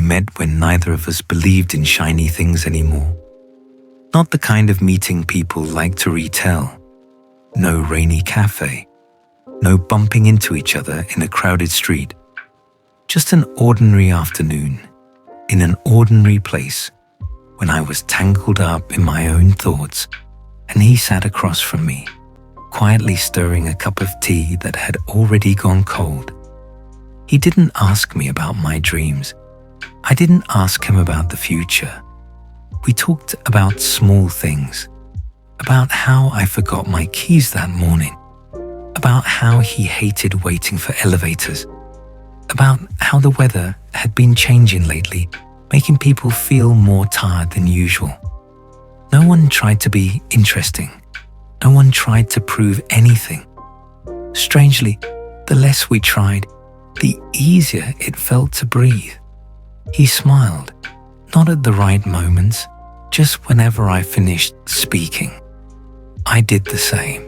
met when neither of us believed in shiny things anymore. Not the kind of meeting people like to retell. No rainy cafe. No bumping into each other in a crowded street. Just an ordinary afternoon in an ordinary place when I was tangled up in my own thoughts and he sat across from me, quietly stirring a cup of tea that had already gone cold. He didn't ask me about my dreams. I didn't ask him about the future. We talked about small things, about how I forgot my keys that morning, about how he hated waiting for elevators, about how the weather had been changing lately, making people feel more tired than usual. No one tried to be interesting. No one tried to prove anything. Strangely, the less we tried, the easier it felt to breathe. He smiled, not at the right moments, just whenever I finished speaking. I did the same.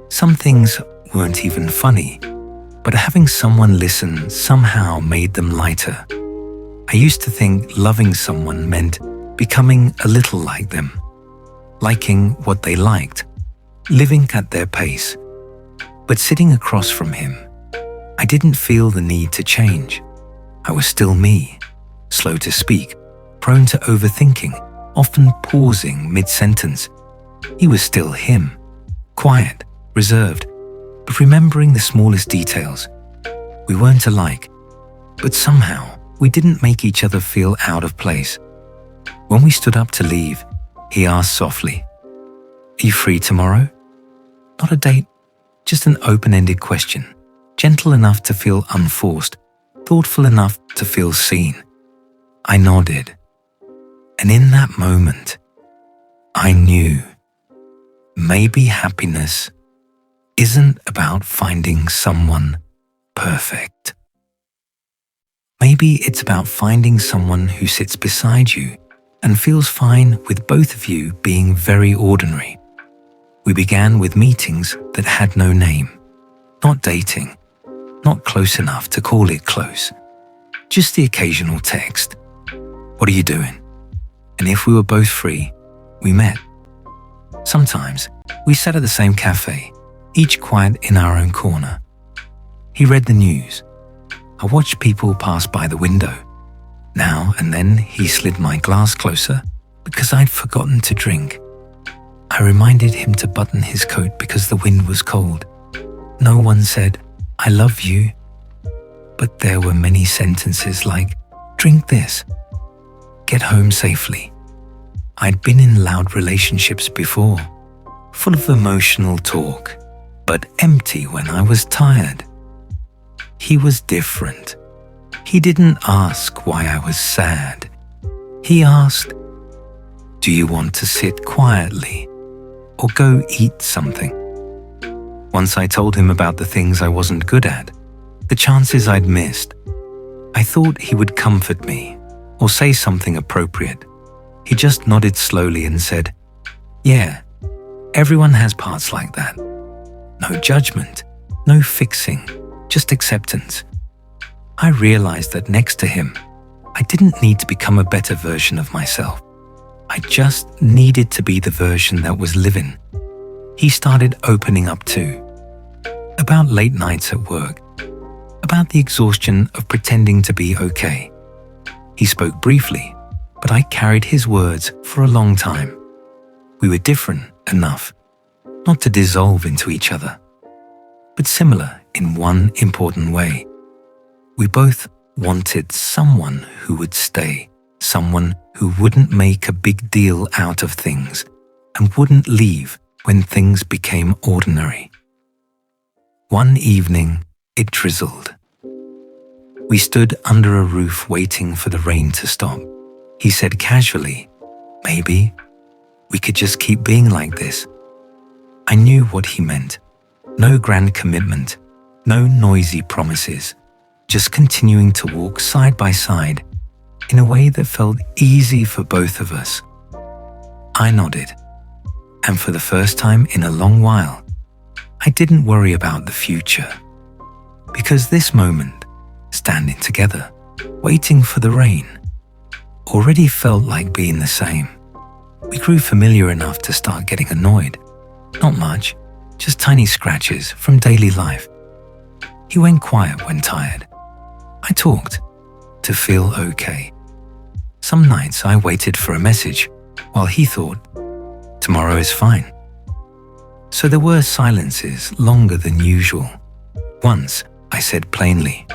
Some things weren't even funny, but having someone listen somehow made them lighter. I used to think loving someone meant becoming a little like them, liking what they liked, living at their pace. But sitting across from him, I didn't feel the need to change. I was still me, slow to speak, prone to overthinking, often pausing mid-sentence. He was still him, quiet, reserved, but remembering the smallest details. We weren't alike, but somehow we didn't make each other feel out of place. When we stood up to leave, he asked softly, "Are you free tomorrow?" Not a date, just an open-ended question, gentle enough to feel unforced, thoughtful enough to feel seen. I nodded, and in that moment, I knew maybe happiness isn't about finding someone perfect. Maybe it's about finding someone who sits beside you and feels fine with both of you being very ordinary. We began with meetings that had no name, not dating, not close enough to call it close, just the occasional text. "What are you doing?" And if we were both free, we met. Sometimes we sat at the same cafe, each quiet in our own corner. He read the news. I watched people pass by the window. Now and then he slid my glass closer because I'd forgotten to drink. I reminded him to button his coat because the wind was cold. No one said, "I love you," but there were many sentences like, "Drink this," "Get home safely." I'd been in loud relationships before, full of emotional talk, but empty when I was tired. He was different. He didn't ask why I was sad. He asked, "Do you want to sit quietly or go eat something?" Once I told him about the things I wasn't good at, the chances I'd missed. I thought he would comfort me or say something appropriate. He just nodded slowly and said, "Yeah, everyone has parts like that. No judgment, no fixing, just acceptance." I realized that next to him, I didn't need to become a better version of myself. I just needed to be the version that was living. He started opening up too. About late nights at work. About the exhaustion of pretending to be okay. He spoke briefly, but I carried his words for a long time. We were different enough not to dissolve into each other, but similar in one important way. We both wanted someone who would stay, someone who wouldn't make a big deal out of things and wouldn't leave when things became ordinary. One evening, it drizzled. We stood under a roof waiting for the rain to stop. He said casually, "Maybe we could just keep being like this." I knew what he meant. No grand commitment, no noisy promises, just continuing to walk side by side in a way that felt easy for both of us. I nodded, and for the first time in a long while, I didn't worry about the future, because this moment, standing together, waiting for the rain. Already felt like being the same. We grew familiar enough to start getting annoyed. Not much, just tiny scratches from daily life. He went quiet when tired. I talked to feel okay. Some nights I waited for a message while he thought, tomorrow is fine. So there were silences longer than usual. Once I said plainly,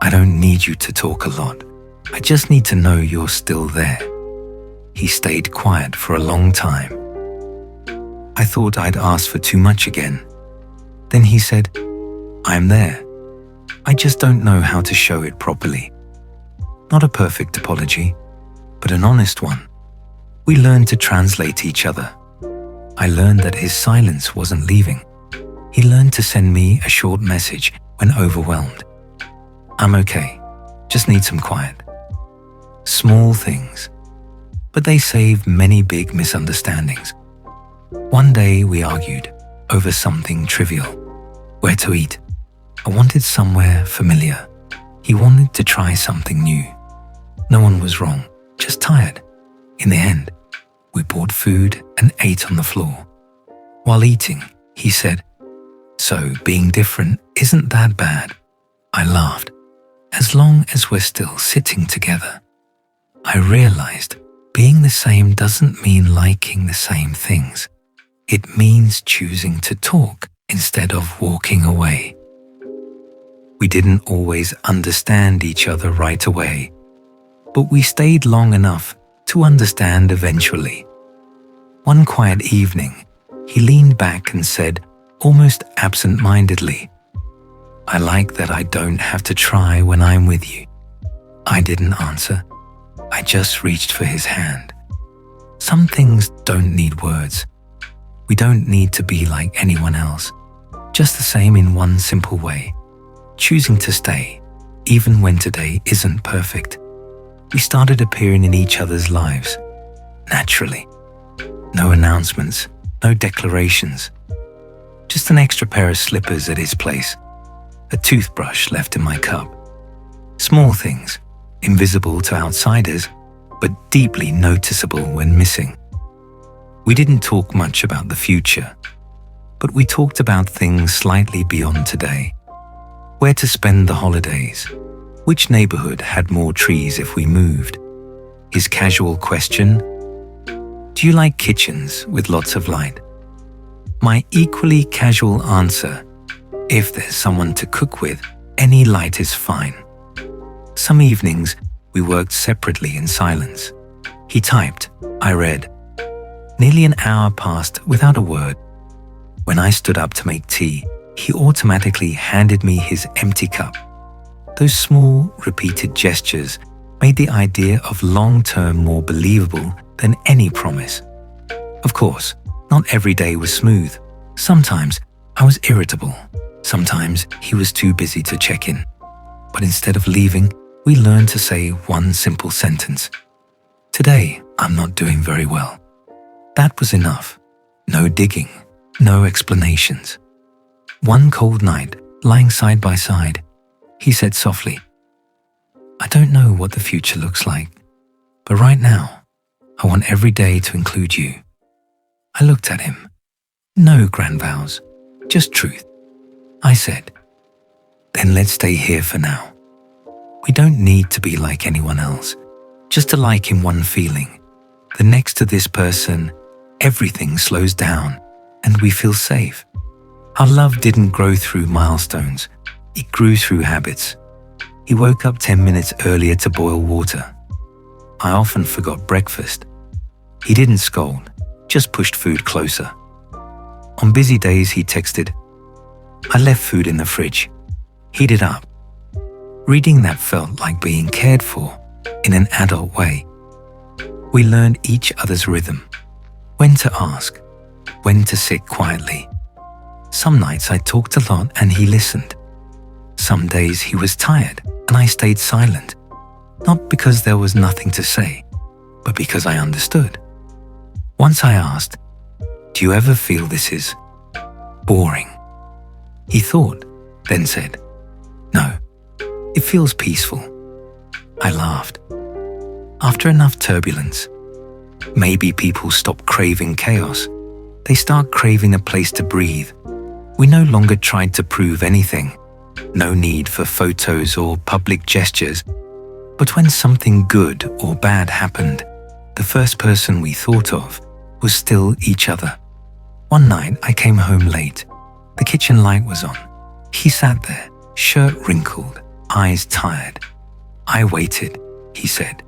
I don't need you to talk a lot. I just need to know you're still there. He stayed quiet for a long time. I thought I'd asked for too much again. Then he said, I'm there. I just don't know how to show it properly. Not a perfect apology, but an honest one. We learned to translate each other. I learned that his silence wasn't leaving. He learned to send me a short message when overwhelmed. I'm okay, just need some quiet. Small things, but they saved many big misunderstandings. One day we argued over something trivial. Where to eat? I wanted somewhere familiar. He wanted to try something new. No one was wrong, just tired. In the end, we bought food and ate on the floor. While eating, he said, so being different isn't that bad. I laughed. As long as we're still sitting together. I realized being the same doesn't mean liking the same things. It means choosing to talk instead of walking away. We didn't always understand each other right away, but we stayed long enough to understand eventually. One quiet evening, he leaned back and said, almost absent-mindedly, I like that I don't have to try when I'm with you. I didn't answer. I just reached for his hand. Some things don't need words. We don't need to be like anyone else. Just the same in one simple way. Choosing to stay, even when today isn't perfect. We started appearing in each other's lives, naturally. No announcements, no declarations. Just an extra pair of slippers at his place. A toothbrush left in my cup. Small things, invisible to outsiders, but deeply noticeable when missing. We didn't talk much about the future, but we talked about things slightly beyond today. Where to spend the holidays, which neighborhood had more trees if we moved. His casual question, do you like kitchens with lots of light? My equally casual answer, if there's someone to cook with, any light is fine. Some evenings, we worked separately in silence. He typed, I read. Nearly an hour passed without a word. When I stood up to make tea, he automatically handed me his empty cup. Those small, repeated gestures made the idea of long-term more believable than any promise. Of course, not every day was smooth. Sometimes I was irritable. Sometimes he was too busy to check in. But instead of leaving, we learned to say one simple sentence. Today, I'm not doing very well. That was enough. No digging, no explanations. One cold night, lying side by side, he said softly, I don't know what the future looks like, but right now, I want every day to include you. I looked at him. No grand vows, just truth. I said, then let's stay here for now. We don't need to be like anyone else, just to like in one feeling. The next to this person, everything slows down and we feel safe. Our love didn't grow through milestones, it grew through habits. He woke up 10 minutes earlier to boil water. I often forgot breakfast. He didn't scold, just pushed food closer. On busy days, he texted, I left food in the fridge. Heat it up. Reading that felt like being cared for in an adult way. We learned each other's rhythm, when to ask, when to sit quietly. Some nights I talked a lot and he listened. Some days he was tired and I stayed silent, not because there was nothing to say, but because I understood. Once I asked, do you ever feel this is boring? He thought, then said, no, it feels peaceful. I laughed. After enough turbulence, maybe people stop craving chaos. They start craving a place to breathe. We no longer tried to prove anything. No need for photos or public gestures. But when something good or bad happened, the first person we thought of was still each other. One night I came home late. The kitchen light was on. He sat there, shirt wrinkled, eyes tired. I waited, he said.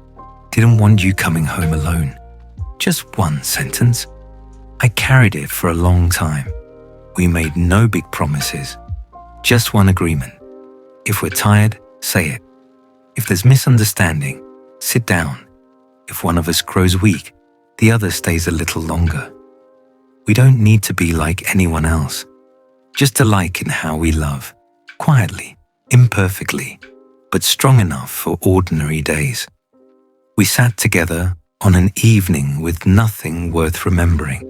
Didn't want you coming home alone. Just one sentence. I carried it for a long time. We made no big promises. Just one agreement. If we're tired, say it. If there's misunderstanding, sit down. If one of us grows weak, the other stays a little longer. We don't need to be like anyone else. Just alike in how we love. Quietly, imperfectly, but strong enough for ordinary days. We sat together on an evening with nothing worth remembering.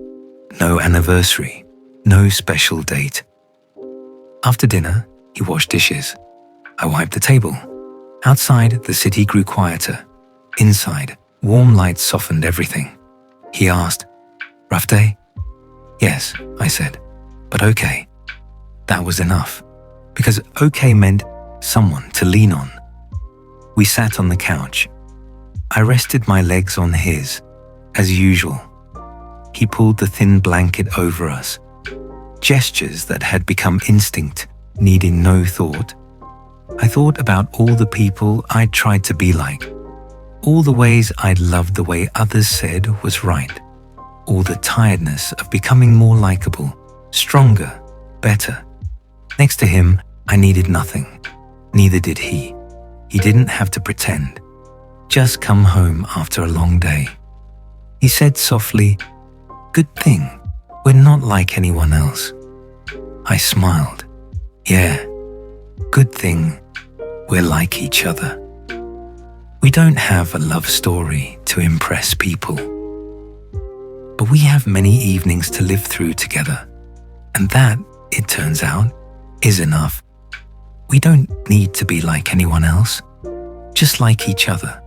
No anniversary, no special date. After dinner, he washed dishes. I wiped the table. Outside, the city grew quieter. Inside, warm lights softened everything. He asked, "Rough day?" "Yes," I said, "but okay." That was enough, because okay meant someone to lean on. We sat on the couch. I rested my legs on his, as usual. He pulled the thin blanket over us. Gestures that had become instinct, needing no thought. I thought about all the people I'd tried to be like. All the ways I'd loved the way others said was right. All the tiredness of becoming more likable, stronger, better. Next to him, I needed nothing. Neither did he. He didn't have to pretend. Just come home after a long day. He said softly, "Good thing, we're not like anyone else." I smiled. Yeah, good thing we're like each other. We don't have a love story to impress people. But we have many evenings to live through together. And that, it turns out, is enough. We don't need to be like anyone else. Just like each other.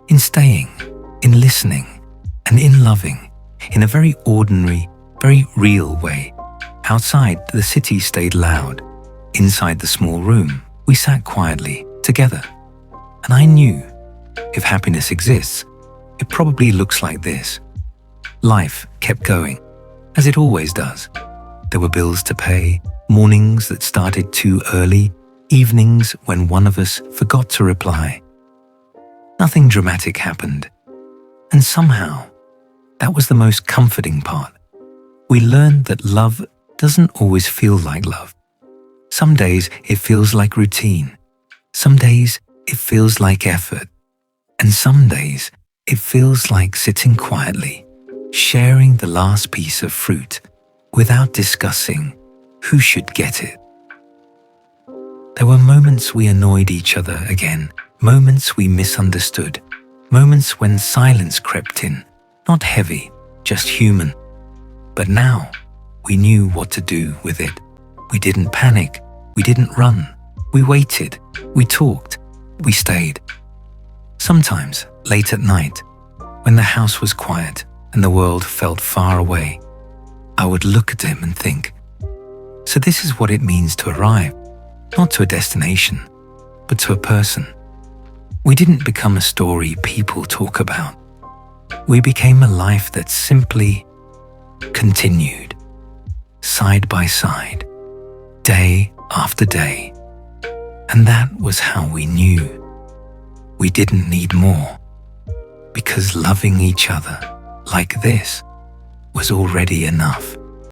In staying, in listening, and in loving, in a very ordinary, very real way. Outside, the city stayed loud. Inside the small room, we sat quietly, together. And I knew, if happiness exists, it probably looks like this. Life kept going, as it always does. There were bills to pay, mornings that started too early, evenings when one of us forgot to reply. Nothing dramatic happened. And somehow, that was the most comforting part. We learned that love doesn't always feel like love. Some days it feels like routine. Some days it feels like effort. And some days it feels like sitting quietly, sharing the last piece of fruit without discussing who should get it. There were moments we annoyed each other again, moments we misunderstood, moments when silence crept in, not heavy, just human. But now, we knew what to do with it. We didn't panic, we didn't run, we waited, we talked, we stayed. Sometimes, late at night, when the house was quiet and the world felt far away, I would look at him and think, so this is what it means to arrive, not to a destination, but to a person. We didn't become a story people talk about. We became a life that simply continued, side by side, day after day. And that was how we knew we didn't need more, because loving each other like this was already enough.